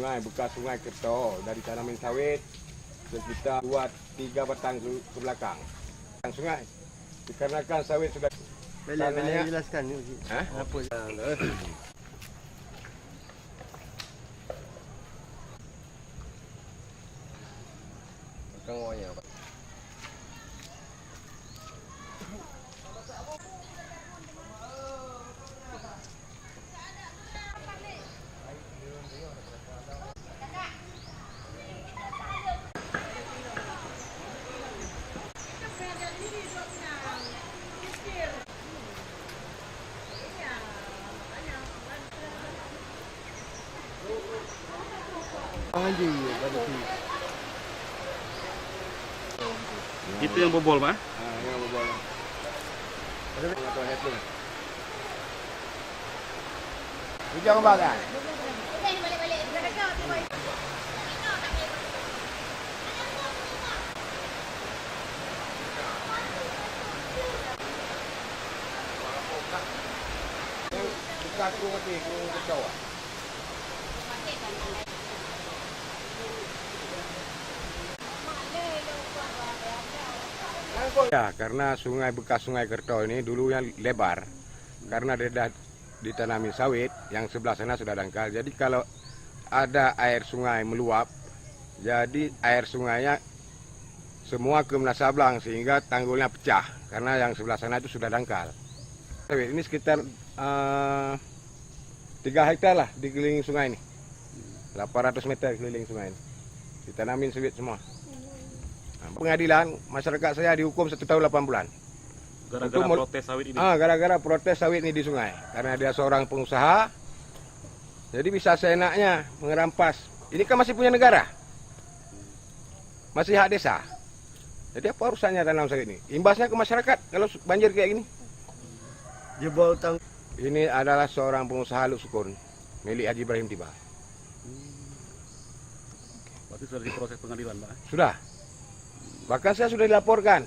Sungai, bekas sungai Kerto dari tanaman sawit. Terus kita buat 3 batang ke belakang. Sungai, dikarenakan sawit sudah Boleh jelaskan ni. apa? Belakang wayang. Itu yang bobol, Pak? Yang bobol. Hujung bagai. Buka aku mati, aku ketawa. Ya, karena bekas sungai Kerto ini dulunya lebar, karena dia dah ditanami sawit, yang sebelah sana sudah dangkal. Jadi kalau ada air sungai meluap, jadi air sungainya semua ke Menas Sablang sehingga tanggulnya pecah, karena yang sebelah sana itu sudah dangkal. Ini sekitar 3 hektar lah dikelilingi sungai ini, 800 meter keliling sungai ini, ditanamin sawit semua. Pengadilan, masyarakat saya dihukum 1 tahun 8 bulan. Gara-gara protes sawit ini? Gara-gara protes sawit ini di sungai. Karena dia seorang pengusaha, jadi bisa seenaknya mengerampas. Ini kan masih punya negara, masih hak desa. Jadi apa urusannya tanam sawit ini? Imbasnya ke masyarakat kalau banjir kayak gini. Jebol tang. Ini adalah seorang pengusaha Luk Sukun, milik Haji Ibrahim Tiba. Berarti sudah diproses pengadilan, Pak? Sudah. Bahkan saya sudah dilaporkan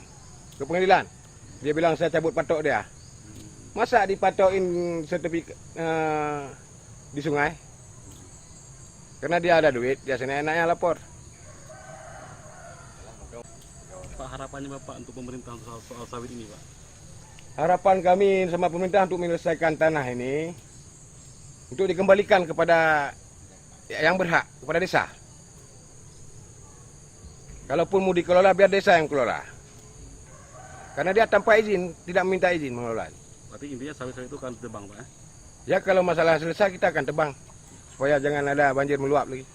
ke pengadilan. Dia bilang saya cabut patok dia. Masa dipatokin sertifikat di sungai? Karena dia ada duit, dia senang-enaknya lapor. Pak, harapannya Bapak untuk pemerintah soal sawit ini, Pak? Harapan kami sama pemerintah untuk menyelesaikan tanah ini, untuk dikembalikan kepada yang berhak, kepada desa. Kalaupun mau dikelola, biar desa yang kelola. Karena dia tanpa izin, tidak minta izin mengelola. Berarti intinya sawit-sawit itu kan tebang, Pak? Ya kalau masalah selesai kita akan tebang. Supaya jangan ada banjir meluap lagi.